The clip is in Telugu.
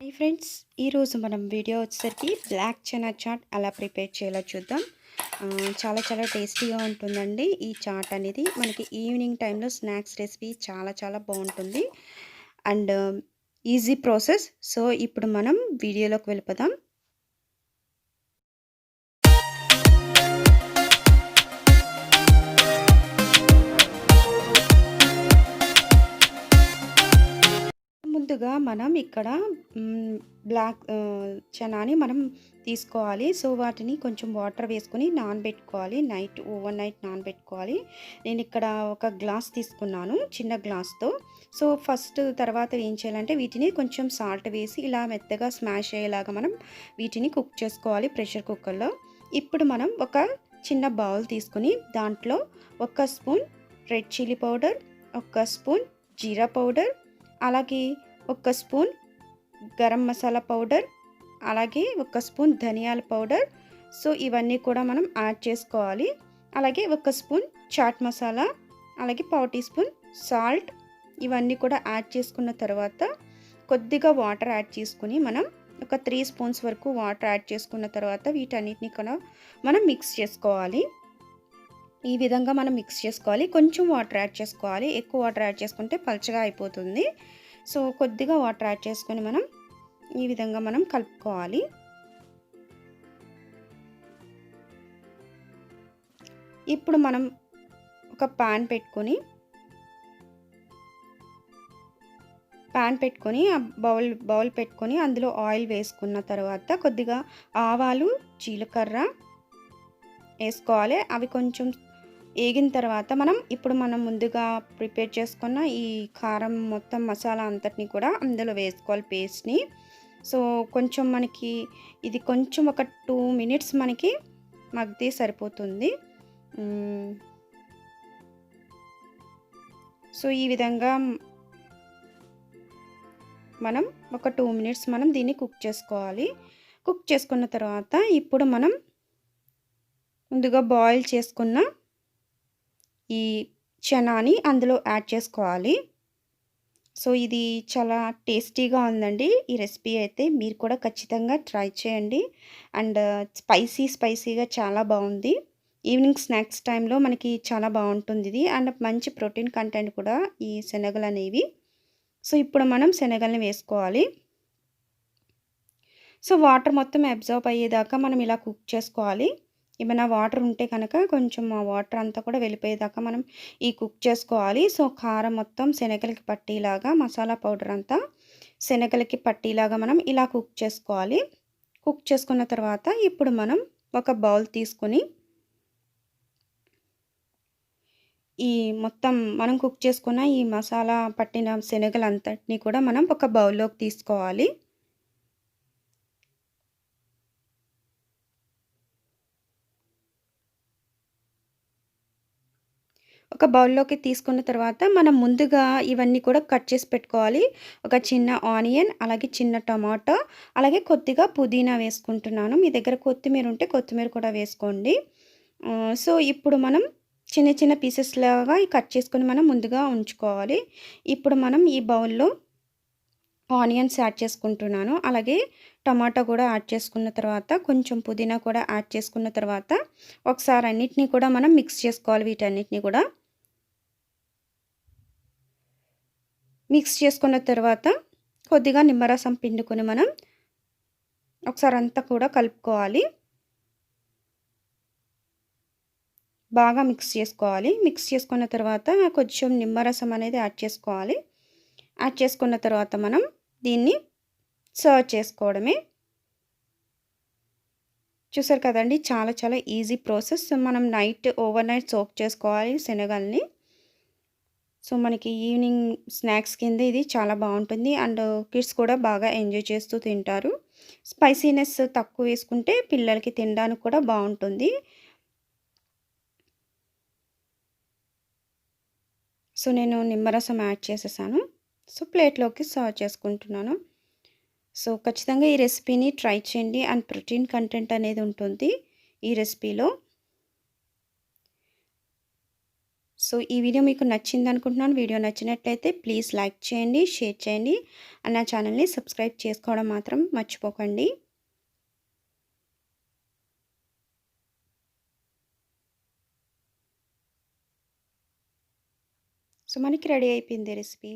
హై ఫ్రెండ్స్, ఈరోజు మనం వీడియో వచ్చేసరికి బ్లాక్ చనా చాట్ ఎలా ప్రిపేర్ చేయాలో చూద్దాం. చాలా చాలా టేస్టీగా ఉంటుందండి. ఈ చాట్ అనేది మనకి ఈవినింగ్ టైంలో స్నాక్స్ రెసిపీ చాలా చాలా బాగుంటుంది అండ్ ఈజీ ప్రాసెస్. సో ఇప్పుడు మనం వీడియోలోకి వెళ్ళిపోదాం. ముందుగా మనం ఇక్కడ బ్లాక్ చనాని మనం తీసుకోవాలి. సో వాటిని కొంచెం వాటర్ వేసుకొని నానబెట్టుకోవాలి. ఓవర్ నైట్ నానబెట్టుకోవాలి. నేను ఇక్కడ ఒక గ్లాస్ తీసుకున్నాను, చిన్న గ్లాస్తో. సో ఫస్ట్ తర్వాత ఏం చేయాలంటే వీటిని కొంచెం సాల్ట్ వేసి ఇలా మెత్తగా స్మాష్ అయ్యేలాగా మనం వీటిని కుక్ చేసుకోవాలి ప్రెషర్ కుక్కర్లో. ఇప్పుడు మనం ఒక చిన్న బౌల్ తీసుకుని దాంట్లో 1 spoon red chilli powder, 1 spoon జీరా పౌడర్, అలాగే 1 స్పూన్ గరం మసాలా పౌడర్, అలాగే 1 స్పూన్ ధనియాల పౌడర్. సో ఇవన్నీ కూడా మనం యాడ్ చేసుకోవాలి. అలాగే 1 స్పూన్ చాట్ మసాలా, అలాగే 1/4 టీ స్పూన్ సాల్ట్. ఇవన్నీ కూడా యాడ్ చేసుకున్న తర్వాత కొద్దిగా వాటర్ యాడ్ చేసుకుని మనం ఒక 3 స్పూన్స్ వరకు వాటర్ యాడ్ చేసుకున్న తర్వాత వీటన్నిటిని కూడా మనం మిక్స్ చేసుకోవాలి. ఈ విధంగా మనం మిక్స్ చేసుకోవాలి. కొంచెం వాటర్ యాడ్ చేసుకోవాలి, ఎక్కువ వాటర్ యాడ్ చేసుకుంటే పల్చగా అయిపోతుంది. సో కొద్దిగా వాటర్ యాడ్ చేసుకొని మనం ఈ విధంగా మనం కలుపుకోవాలి. ఇప్పుడు మనం ఒక పాన్ పెట్టుకొని ఆ బౌల్ పెట్టుకొని అందులో ఆయిల్ వేసుకున్న తర్వాత కొద్దిగా ఆవాలు, జీలకర్ర వేసుకోవాలి. అవి కొంచెం వేగిన తర్వాత మనం ముందుగా ప్రిపేర్ చేసుకున్న ఈ కారం మొత్తం మసాలా అంతటిని కూడా అందులో వేసుకోవాలి, పేస్ట్ని. సో కొంచెం మనకి ఇది కొంచెం ఒక 2 మినిట్స్ మనకి మగ్గితే సరిపోతుంది. సో ఈ విధంగా మనం ఒక 2 మినిట్స్ మనం దీన్ని కుక్ చేసుకోవాలి. కుక్ చేసుకున్న తర్వాత ఇప్పుడు మనం ముందుగా బాయిల్ చేసుకున్న ఈ చనాని అందులో యాడ్ చేసుకోవాలి. సో ఇది చాలా టేస్టీగా ఉందండి. ఈ రెసిపీ అయితే మీరు కూడా ఖచ్చితంగా ట్రై చేయండి. అండ్ స్పైసీగా చాలా బాగుంది. ఈవినింగ్ స్నాక్స్ టైంలో మనకి చాలా బాగుంటుంది ఇది. అండ్ మంచి ప్రోటీన్ కంటెంట్ కూడా ఈ శనగలు అనేవి. సో ఇప్పుడు మనం శనగల్ని వేసుకోవాలి. సో వాటర్ మొత్తం అబ్జర్వ్ అయ్యేదాకా మనం ఇలా కుక్ చేసుకోవాలి. ఏమైనా వాటర్ ఉంటే కనుక కొంచెం ఆ వాటర్ అంతా కూడా వెళ్ళిపోయేదాకా మనం ఈ కుక్ చేసుకోవాలి. సో కారం మొత్తం శనగలకి పట్టేలాగా, మసాలా పౌడర్ అంతా శనగలకి పట్టేలాగా మనం ఇలా కుక్ చేసుకోవాలి. కుక్ చేసుకున్న తర్వాత ఇప్పుడు మనం ఒక బౌల్ తీసుకొని ఈ మొత్తం మనం కుక్ చేసుకున్న ఈ మసాలా పట్టిన శనగలంతటిని కూడా మనం ఒక బౌల్లోకి తీసుకోవాలి. ఒక బౌల్లోకి తీసుకున్న తర్వాత మనం ముందుగా ఇవన్నీ కూడా కట్ చేసి పెట్టుకోవాలి. ఒక చిన్న ఆనియన్, అలాగే చిన్న టమాటో, అలాగే కొద్దిగా పుదీనా వేసుకుంటున్నాను. మీ దగ్గర కొత్తిమీర ఉంటే కొత్తిమీర కూడా వేసుకోండి. సో ఇప్పుడు మనం చిన్న చిన్న పీసెస్ లాగా కట్ చేసుకొని మనం ముందుగా ఉంచుకోవాలి. ఇప్పుడు మనం ఈ బౌల్లో ఆనియన్స్ యాడ్ చేసుకుంటున్నాను, అలాగే టమాటా కూడా యాడ్ చేసుకున్న తర్వాత కొంచెం పుదీనా కూడా యాడ్ చేసుకున్న తర్వాత ఒకసారి అన్నిటినీ కూడా మనం మిక్స్ చేసుకోవాలి. వీటన్నిటిని కూడా మిక్స్ చేసుకున్న తర్వాత కొద్దిగా నిమ్మరసం పిండుకొని మనం ఒకసారి అంతా కూడా కలుపుకోవాలి. బాగా మిక్స్ చేసుకోవాలి. మిక్స్ చేసుకున్న తర్వాత కొంచెం నిమ్మరసం అనేది యాడ్ చేసుకోవాలి. యాడ్ చేసుకున్న తర్వాత మనం దీన్ని సర్వ్ చేసుకోవడమే. చూసారు కదండి, చాలా చాలా ఈజీ ప్రాసెస్. మనం ఓవర్ నైట్ సోక్ చేసుకోవాలి శనగల్ని. సో మనకి ఈవినింగ్ స్నాక్స్ కింద ఇది చాలా బాగుంటుంది. అండ్ కిడ్స్ కూడా బాగా ఎంజాయ్ చేస్తూ తింటారు. స్పైసీనెస్ తక్కువ వేసుకుంటే పిల్లలకి తినడానికి కూడా బాగుంటుంది. సో నేను నిమ్మరసం యాడ్ చేసేసాను. సో ప్లేట్లోకి సర్వ్ చేసుకుంటున్నాను. సో ఖచ్చితంగా ఈ రెసిపీని ట్రై చేయండి. అండ్ ప్రోటీన్ కంటెంట్ అనేది ఉంటుంది ఈ రెసిపీలో. సో, ఈ వీడియో మీకు నచ్చిందనుకుంటున్నాను. వీడియో నచ్చినట్లయితే ప్లీజ్ లైక్ చేయండి, షేర్ చేయండి. నా ఛానల్‌ని సబ్స్క్రైబ్ చేసుకోవడం మాత్రం మర్చిపోకండి. సో, మనకి రెడీ అయిపోయింది రెసిపీ.